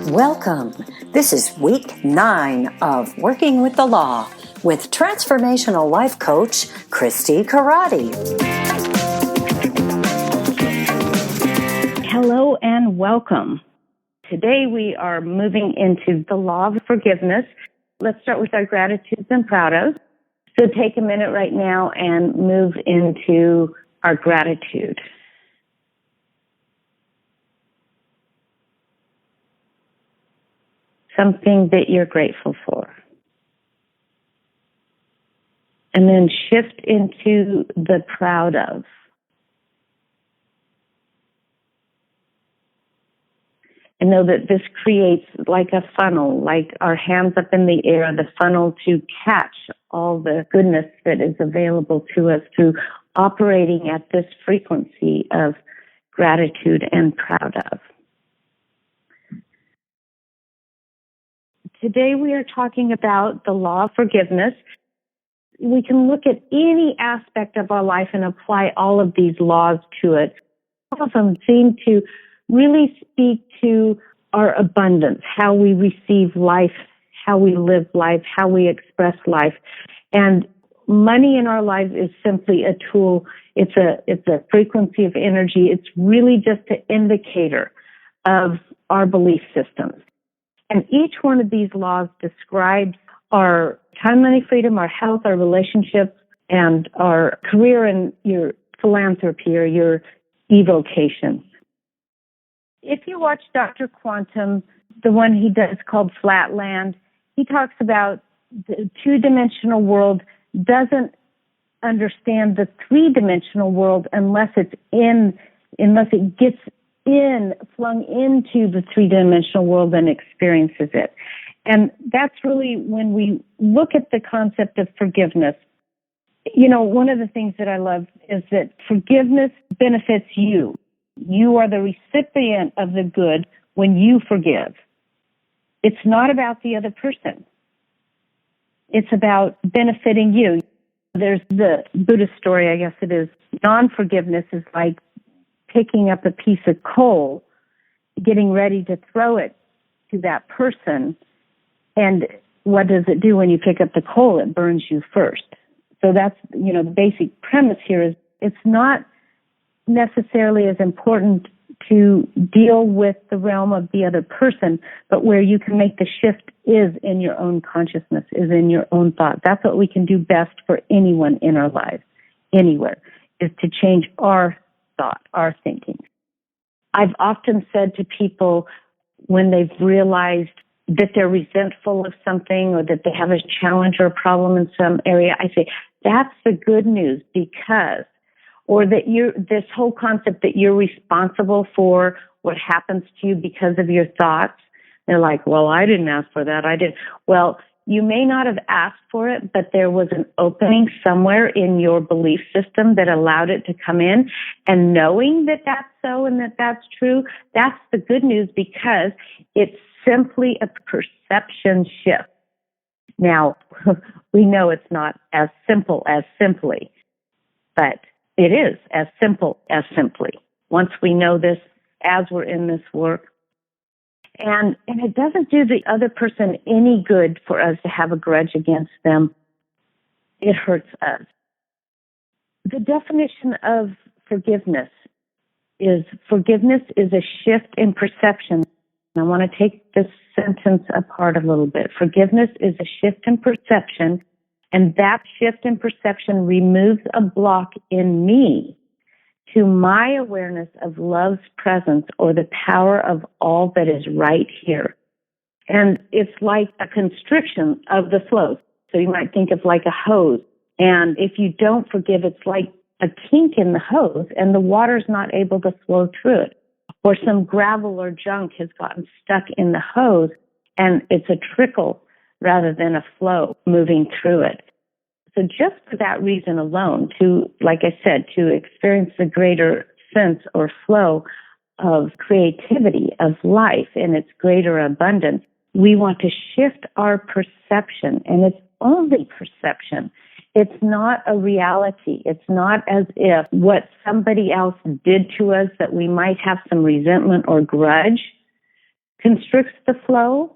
Welcome. This is week 9 of Working with the Law with transformational life coach Christi Corradi. Hello and welcome. Today we are moving into the law of forgiveness. Let's start with our gratitudes and proud of. So take a minute right now and move into our gratitude. Something that you're grateful for. And then shift into the proud of. And know that this creates like a funnel, like our hands up in the air, the funnel to catch all the goodness that is available to us through operating at this frequency of gratitude and proud of. Today we are talking about the law of forgiveness. We can look at any aspect of our life and apply all of these laws to it. All of them seem to really speak to our abundance, how we receive life, how we live life, how we express life. And money in our lives is simply a tool. It's a frequency of energy. It's really just an indicator of our belief systems. And each one of these laws describes our time, money, freedom, our health, our relationships, and our career and your philanthropy or your evocation. If you watch Dr. Quantum, the one he does called Flatland, he talks about the two-dimensional world doesn't understand the three-dimensional world unless it gets flung into the three-dimensional world and experiences it. And that's really when we look at the concept of forgiveness. You know, one of the things that I love is that forgiveness benefits you. You are the recipient of the good when you forgive. It's not about the other person. It's about benefiting you. There's the Buddhist story, I guess it is. Non-forgiveness is like picking up a piece of coal, getting ready to throw it to that person. And what does it do when you pick up the coal? It burns you first. So that's, the basic premise here is it's not necessarily as important to deal with the realm of the other person, but where you can make the shift is in your own consciousness, is in your own thought. That's what we can do best for anyone in our lives, anywhere, is to change our thought, our thinking. I've often said to people when they've realized that they're resentful of something or that they have a challenge or a problem in some area, I say, that's the good news or that this whole concept that you're responsible for what happens to you because of your thoughts. They're like, well, I didn't ask for that. I did. Well, you may not have asked for it, but there was an opening somewhere in your belief system that allowed it to come in. And knowing that that's so and that that's true, that's the good news because it's simply a perception shift. Now, we know it's not as simple as simply, but it is as simple as simply. Once we know this, as we're in this work, and it doesn't do the other person any good for us to have a grudge against them. It hurts us. The definition of forgiveness is a shift in perception. I want to take this sentence apart a little bit. Forgiveness is a shift in perception, and that shift in perception removes a block in me to my awareness of love's presence or the power of all that is right here. And it's like a constriction of the flow. So you might think of like a hose. And if you don't forgive, it's like a kink in the hose and the water's not able to flow through it. Or some gravel or junk has gotten stuck in the hose and it's a trickle rather than a flow moving through it. So just for that reason alone, like I said, to experience the greater sense or flow of creativity, of life in its greater abundance, we want to shift our perception, and it's only perception. It's not a reality. It's not as if what somebody else did to us that we might have some resentment or grudge constricts the flow,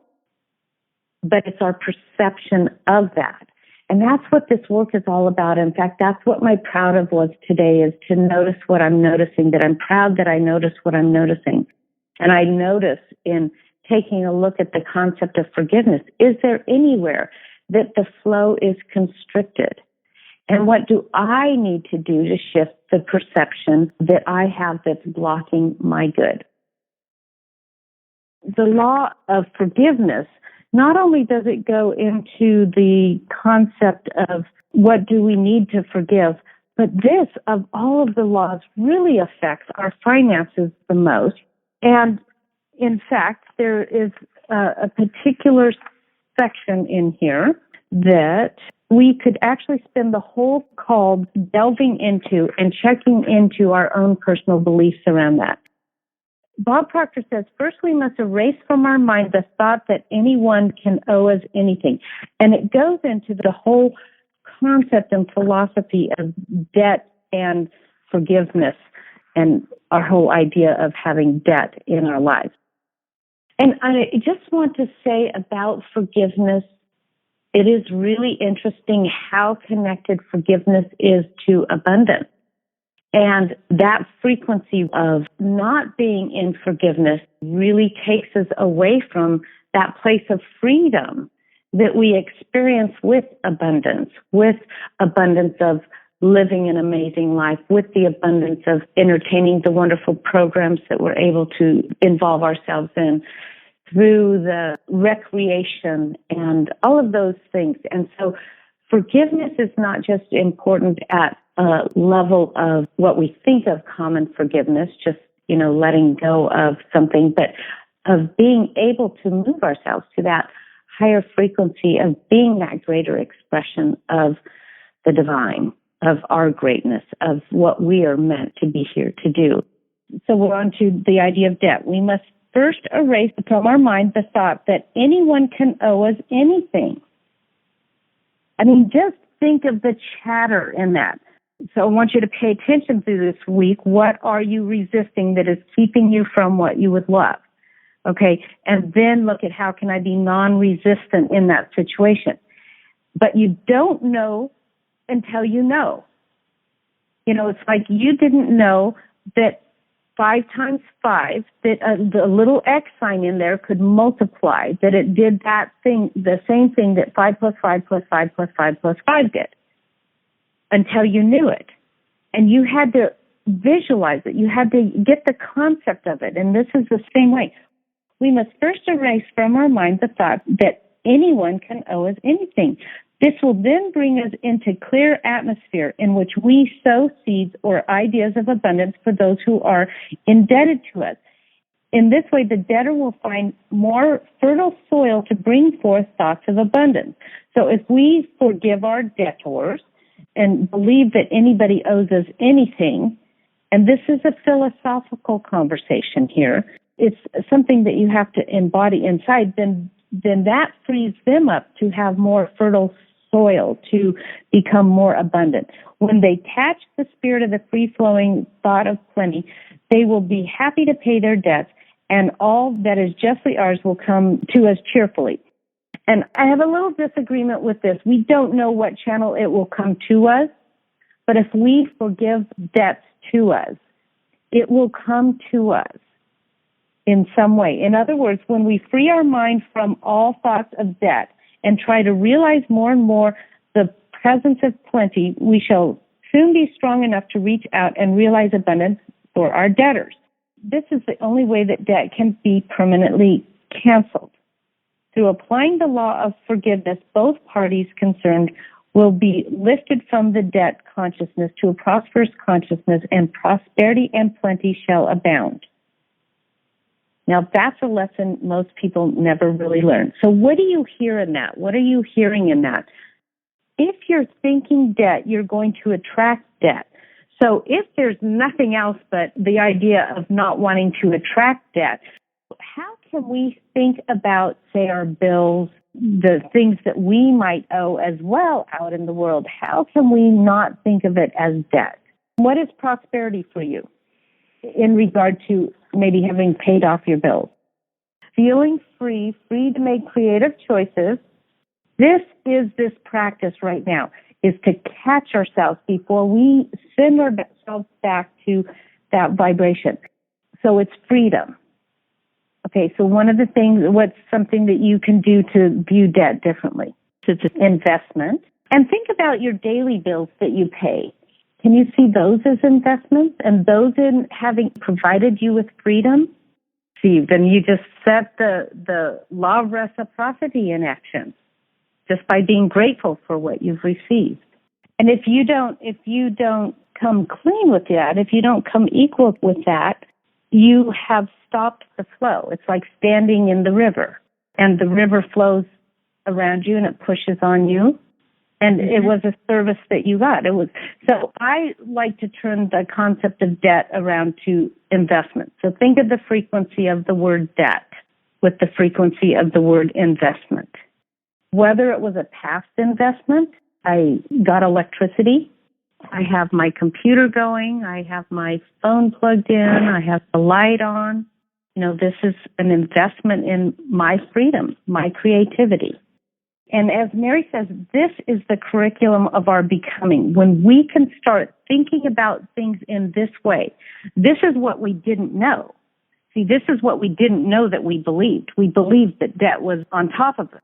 but it's our perception of that. And that's what this work is all about. In fact, that's what my proud of was today, is to notice what I'm noticing, that I'm proud that I notice what I'm noticing. And I notice in taking a look at the concept of forgiveness, is there anywhere that the flow is constricted? And what do I need to do to shift the perception that I have that's blocking my good? The law of forgiveness, not only does it go into the concept of what do we need to forgive, but this, of all of the laws, really affects our finances the most. And in fact, there is a particular section in here that we could actually spend the whole call delving into and checking into our own personal beliefs around that. Bob Proctor says, first we must erase from our mind the thought that anyone can owe us anything. And it goes into the whole concept and philosophy of debt and forgiveness and our whole idea of having debt in our lives. And I just want to say about forgiveness, it is really interesting how connected forgiveness is to abundance. And that frequency of not being in forgiveness really takes us away from that place of freedom that we experience with abundance of living an amazing life, with the abundance of entertaining the wonderful programs that we're able to involve ourselves in, through the recreation and all of those things. And so forgiveness is not just important at a level of what we think of common forgiveness, just, letting go of something, but of being able to move ourselves to that higher frequency of being that greater expression of the divine, of our greatness, of what we are meant to be here to do. So we're on to the idea of debt. We must first erase from our mind the thought that anyone can owe us anything. I mean, just think of the chatter in that. So I want you to pay attention to this week. What are you resisting that is keeping you from what you would love? Okay, and then look at how can I be non-resistant in that situation. But you don't know until you know. It's like you didn't know that 5 times 5, that the little X sign in there could multiply, that it did that thing, the same thing that 5 plus 5 plus 5 plus 5 plus 5 did, until you knew it. And you had to visualize it. You had to get the concept of it. And this is the same way. We must first erase from our mind the thought that anyone can owe us anything. This will then bring us into clear atmosphere in which we sow seeds or ideas of abundance for those who are indebted to us. In this way, the debtor will find more fertile soil to bring forth thoughts of abundance. So if we forgive our debtors and believe that anybody owes us anything, and this is a philosophical conversation here, it's something that you have to embody inside, then that frees them up to have more fertile soil, to become more abundant. When they catch the spirit of the free-flowing thought of plenty, they will be happy to pay their debts, and all that is justly ours will come to us cheerfully. And I have a little disagreement with this. We don't know what channel it will come to us, but if we forgive debts to us, it will come to us in some way. In other words, when we free our mind from all thoughts of debt and try to realize more and more the presence of plenty, we shall soon be strong enough to reach out and realize abundance for our debtors. This is the only way that debt can be permanently canceled. Through applying the law of forgiveness, both parties concerned will be lifted from the debt consciousness to a prosperous consciousness, and prosperity and plenty shall abound. Now, that's a lesson most people never really learn. So what do you hear in that? What are you hearing in that? If you're thinking debt, you're going to attract debt. So if there's nothing else but the idea of not wanting to attract debt, how can we think about, say, our bills, the things that we might owe as well out in the world, how can we not think of it as debt? What is prosperity for you in regard to maybe having paid off your bills? Feeling free to make creative choices. This is this practice right now, is to catch ourselves before we send ourselves back to that vibration. So it's freedom. Okay, so one of the things, what's something that you can do to view debt differently? It's an investment. And think about your daily bills that you pay. Can you see those as investments and those in having provided you with freedom? See, then you just set the law of reciprocity in action just by being grateful for what you've received. And if you don't come clean with that, if you don't come equal with that, you have stopped the flow. It's like standing in the river, and the river flows around you and it pushes on you. And it was a service that you got. So I like to turn the concept of debt around to investment. So think of the frequency of the word debt with the frequency of the word investment. Whether it was a past investment, I got electricity, I have my computer going, I have my phone plugged in, I have the light on. This is an investment in my freedom, my creativity. And as Mary says, this is the curriculum of our becoming. When we can start thinking about things in this way, this is what we didn't know. See, this is what we didn't know that we believed. We believed that debt was on top of us.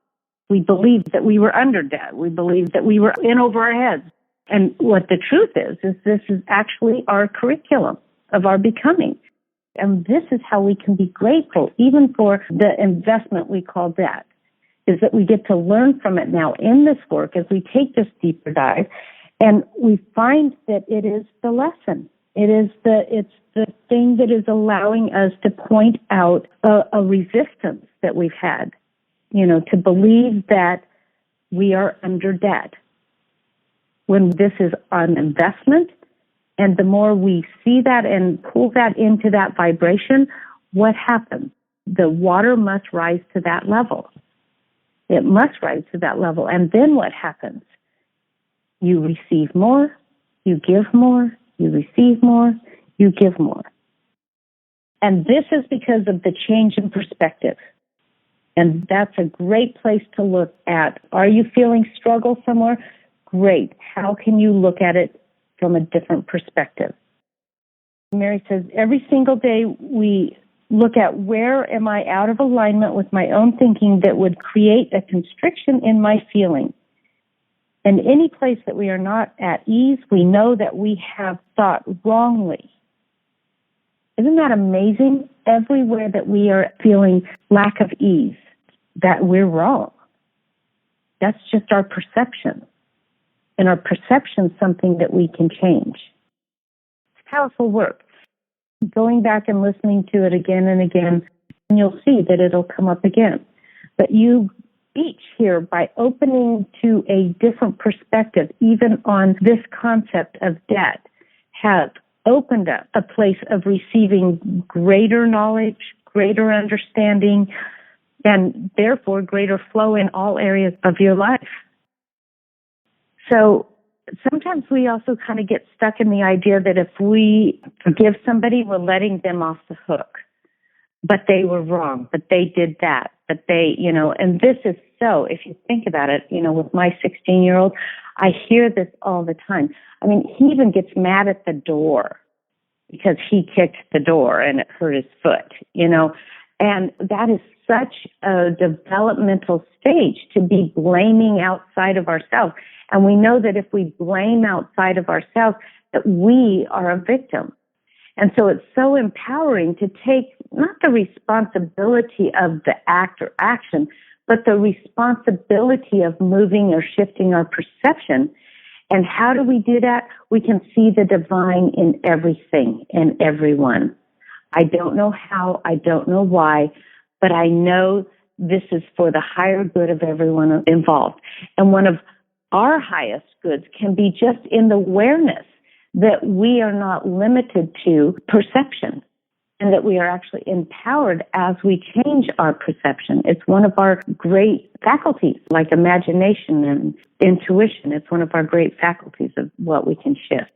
We believed that we were under debt. We believed that we were in over our heads. And what the truth is this is actually our curriculum of our becoming. And this is how we can be grateful, even for the investment we call debt, is that we get to learn from it now in this work as we take this deeper dive, and we find that it is the lesson. It's the thing that is allowing us to point out a resistance that we've had, to believe that we are under debt when this is an investment. And the more we see that and pull that into that vibration, what happens? The water must rise to that level. It must rise to that level. And then what happens? You receive more, you give more, you receive more, you give more. And this is because of the change in perspective. And that's a great place to look at. Are you feeling struggle somewhere? Great. How can you look at it from a different perspective? Mary says, every single day we look at where am I out of alignment with my own thinking that would create a constriction in my feeling. And any place that we are not at ease, we know that we have thought wrongly. Isn't that amazing? Everywhere that we are feeling lack of ease, that we're wrong. That's just our perception. And our perception is something that we can change. It's powerful work. Going back and listening to it again and again, and you'll see that it'll come up again. But you each here, by opening to a different perspective, even on this concept of debt, have opened up a place of receiving greater knowledge, greater understanding, and therefore greater flow in all areas of your life. So sometimes we also kind of get stuck in the idea that if we forgive somebody, we're letting them off the hook. But they were wrong, but they did that, but they, and this is so, if you think about it, with my 16-year-old, I hear this all the time. I mean, he even gets mad at the door because he kicked the door and it hurt his foot, and that is such a developmental stage to be blaming outside of ourselves. And we know that if we blame outside of ourselves, that we are a victim. And so it's so empowering to take not the responsibility of the act or action, but the responsibility of moving or shifting our perception. And how do we do that? We can see the divine in everything and everyone. I don't know how, I don't know why, but I know this is for the higher good of everyone involved. And one of our highest goods can be just in the awareness that we are not limited to perception, and that we are actually empowered as we change our perception. It's one of our great faculties, like imagination and intuition. It's one of our great faculties of what we can shift.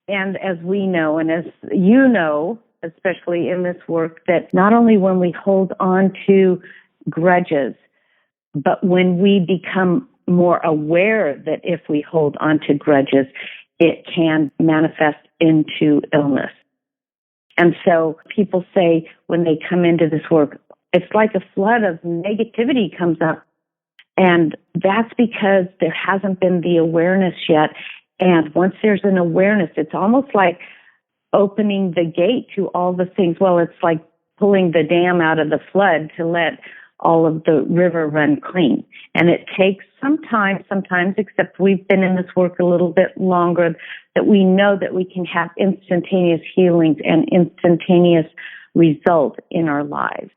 And as we know, and as you know, especially in this work, that not only when we hold on to grudges, but when we become more aware that if we hold on to grudges, it can manifest into illness. And so people say when they come into this work, it's like a flood of negativity comes up. And that's because there hasn't been the awareness yet. And once there's an awareness, it's almost like opening the gate to all the things. Well, it's like pulling the dam out of the flood to let all of the river run clean. And it takes some time sometimes, except we've been in this work a little bit longer, that we know that we can have instantaneous healings and instantaneous results in our lives.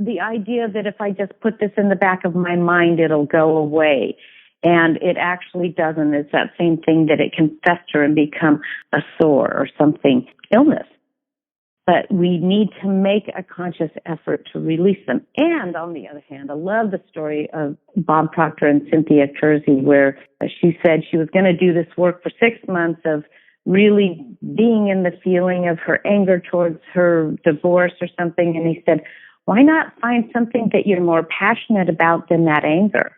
The idea that if I just put this in the back of my mind, it'll go away. And it actually doesn't. It's that same thing that it can fester and become a sore or something, illness. But we need to make a conscious effort to release them. And on the other hand, I love the story of Bob Proctor and Cynthia Kersey, where she said she was going to do this work for 6 months of really being in the feeling of her anger towards her divorce or something. And he said, why not find something that you're more passionate about than that anger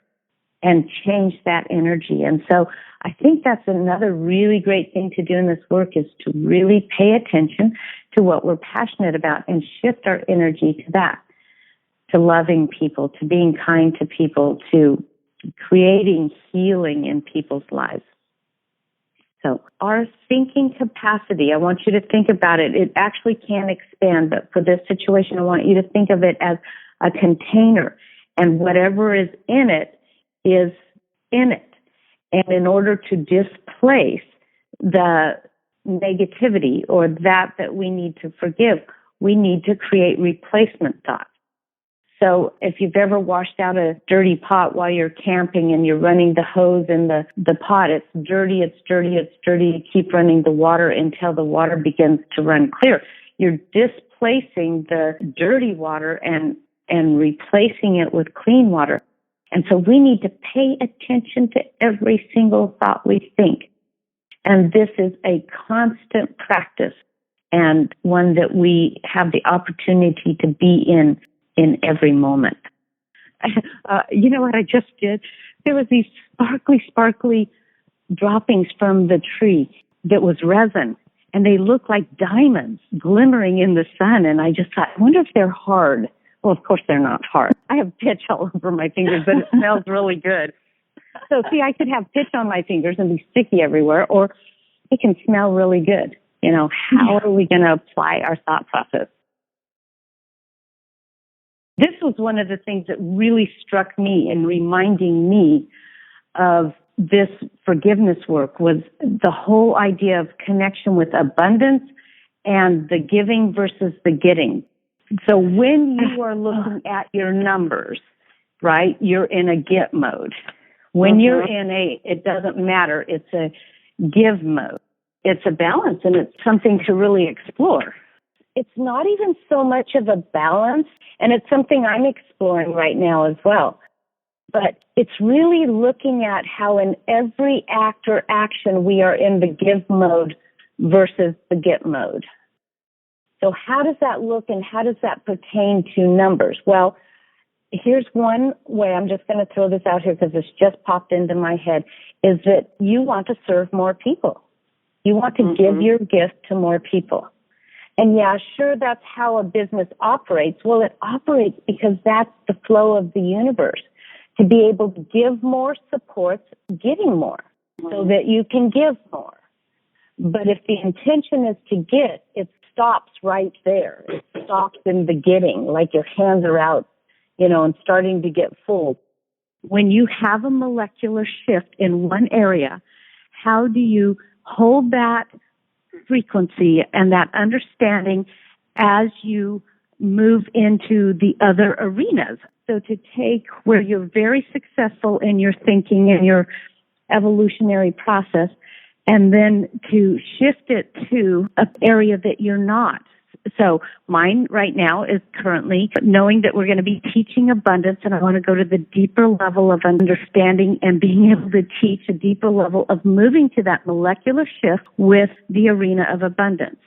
and change that energy? And so I think that's another really great thing to do in this work, is to really pay attention to what we're passionate about and shift our energy to that, to loving people, to being kind to people, to creating healing in people's lives. So our thinking capacity, I want you to think about it. It actually can expand, but for this situation, I want you to think of it as a container, and whatever is in it is in it. And in order to displace the negativity or that we need to forgive, we need to create replacement thoughts. So if you've ever washed out a dirty pot while you're camping and you're running the hose in the pot, it's dirty, it's dirty, it's dirty. You keep running the water until the water begins to run clear. You're displacing the dirty water and replacing it with clean water. And so we need to pay attention to every single thought we think. And this is a constant practice, and one that we have the opportunity to be in every moment. You know what I just did? There was these sparkly droppings from the tree that was resin, and they looked like diamonds glimmering in the sun. And I just thought, I wonder if they're hard. Well, of course they're not hard. I have pitch all over my fingers, but it smells really good. So see, I could have pitch on my fingers and be sticky everywhere, or it can smell really good. You know, how are we going to apply our thought process? This was one of the things that really struck me in reminding me of this forgiveness work, was the whole idea of connection with abundance and the giving versus the getting. So when you are looking at your numbers, right, you're in a get mode. When you're in it doesn't matter, it's a give mode. It's a balance, and it's something to really explore. It's not even so much of a balance, and it's something I'm exploring right now as well. But it's really looking at how in every act or action we are in the give mode versus the get mode. So how does that look, and how does that pertain to numbers? Well, here's one way. I'm just going to throw this out here because this just popped into my head, is that you want to serve more people. You want to give your gift to more people. And yeah, sure, that's how a business operates. Well, it operates because that's the flow of the universe. To be able to give more supports giving more, so that you can give more. But if the intention is to get, it stops right there. It stops in the getting, like your hands are out, you know, and starting to get full. When you have a molecular shift in one area, how do you hold that frequency and that understanding as you move into the other arenas? So to take where you're very successful in your thinking and your evolutionary process, and then to shift it to an area that you're not So mine right now is currently knowing that we're going to be teaching abundance, and I want to go to the deeper level of understanding and being able to teach a deeper level of moving to that molecular shift with the arena of abundance.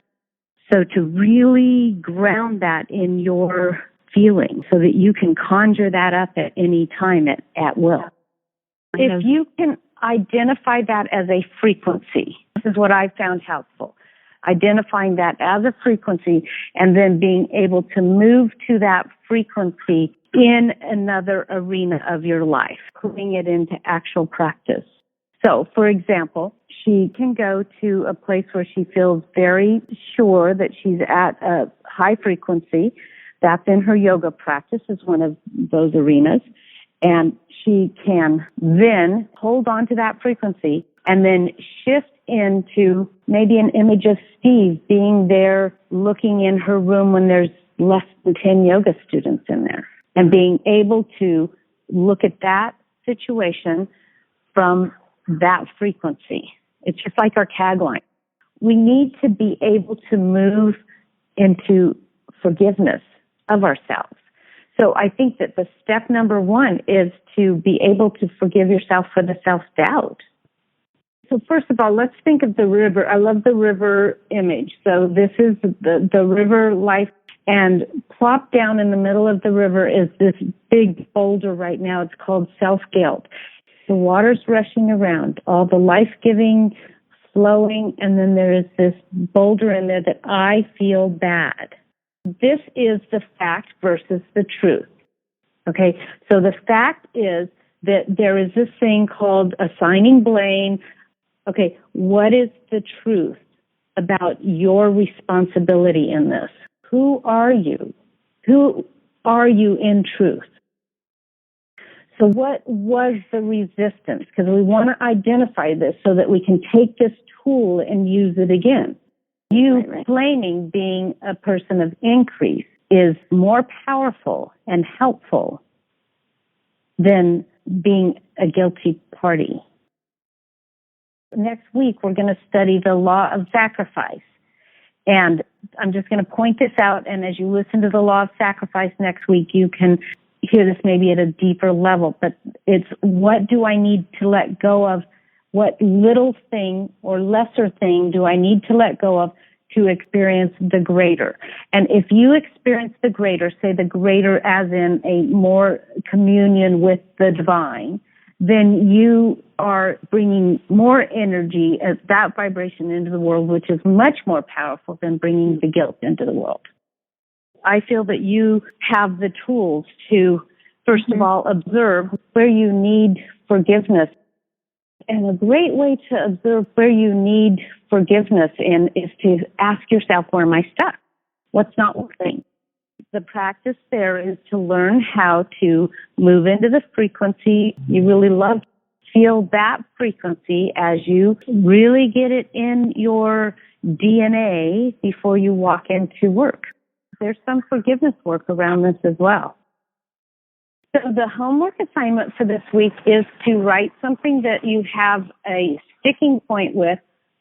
So to really ground that in your feeling so that you can conjure that up at any time at will. If you can identify that as a frequency, this is what I found helpful. Identifying that as a frequency and then being able to move to that frequency in another arena of your life, putting it into actual practice. So, for example, she can go to a place where she feels very sure that she's at a high frequency. That's in her yoga practice, is one of those arenas. And she can then hold on to that frequency and then shift into maybe an image of Steve being there looking in her room when there's less than 10 yoga students in there, and being able to look at that situation from that frequency. It's just like our tagline. We need to be able to move into forgiveness of ourselves. So I think that the step number one is to be able to forgive yourself for the self-doubt. So first of all, let's think of the river. I love the river image. So this is the river life, and plop down in the middle of the river is this big boulder right now. It's called self-guilt. The water's rushing around, all the life-giving, flowing, and then there is this boulder in there that I feel bad. This is the fact versus the truth. Okay, so the fact is that there is this thing called assigning blame. Okay, what is the truth about your responsibility in this? Who are you? Who are you in truth? So what was the resistance? Because we want to identify this so that we can take this tool and use it again. You claiming being a person of increase is more powerful and helpful than being a guilty party. Next week, we're going to study the law of sacrifice. And I'm just going to point this out, and as you listen to the law of sacrifice next week, you can hear this maybe at a deeper level. But it's, what do I need to let go of? What little thing or lesser thing do I need to let go of to experience the greater? And if you experience the greater, say the greater as in a more communion with the divine, then you are bringing more energy as that vibration into the world, which is much more powerful than bringing the guilt into the world. I feel that you have the tools to, first of all, observe where you need forgiveness. And a great way to observe where you need forgiveness in is to ask yourself, where am I stuck? What's not working? The practice there is to learn how to move into the frequency you really love. Feel that frequency as you really get it in your DNA before you walk into work. There's some forgiveness work around this as well. So the homework assignment for this week is to write something that you have a sticking point with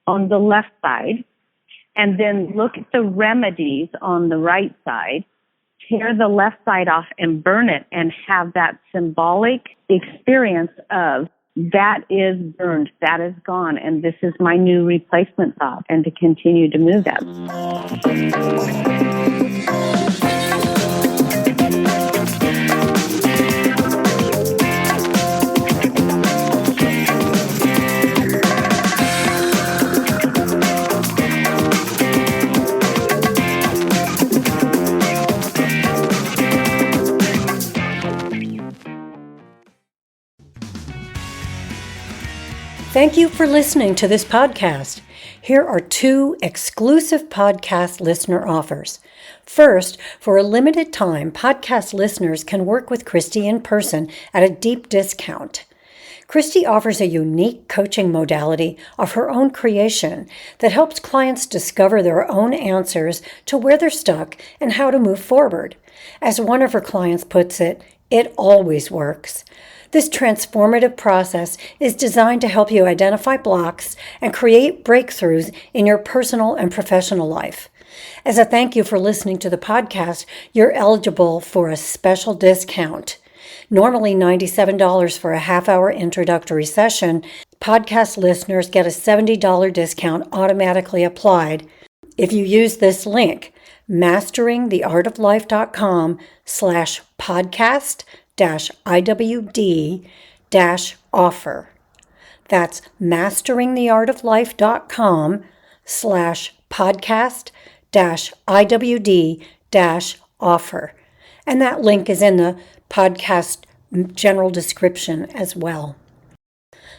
on the left side, and then look at the remedies on the right side, tear the left side off and burn it, and have that symbolic experience of that is burned, that is gone, and this is my new replacement thought, and to continue to move that. Thank you for listening to this podcast. Here are 2 exclusive podcast listener offers. First, for a limited time, podcast listeners can work with Christi in person at a deep discount. Christi offers a unique coaching modality of her own creation that helps clients discover their own answers to where they're stuck and how to move forward. As one of her clients puts it, it always works. This transformative process is designed to help you identify blocks and create breakthroughs in your personal and professional life. As a thank you for listening to the podcast, you're eligible for a special discount. Normally $97 for a half-hour introductory session, podcast listeners get a $70 discount automatically applied if you use this link, masteringtheartoflife.com/podcast-IWD-offer. That's masteringtheartoflife.com/podcast-IWD-offer. And that link is in the podcast general description as well.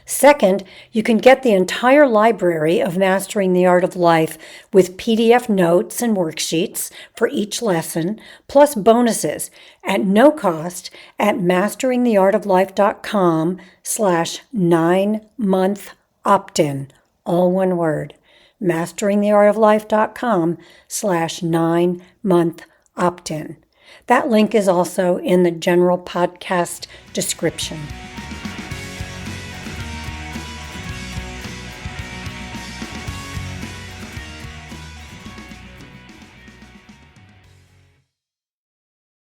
Second, you can get the entire library of Mastering the Art of Life with PDF notes and worksheets for each lesson, plus bonuses at no cost at masteringtheartoflife.com/9-month opt-in, all one word, masteringtheartoflife.com/9-month opt-in. That link is also in the general podcast description.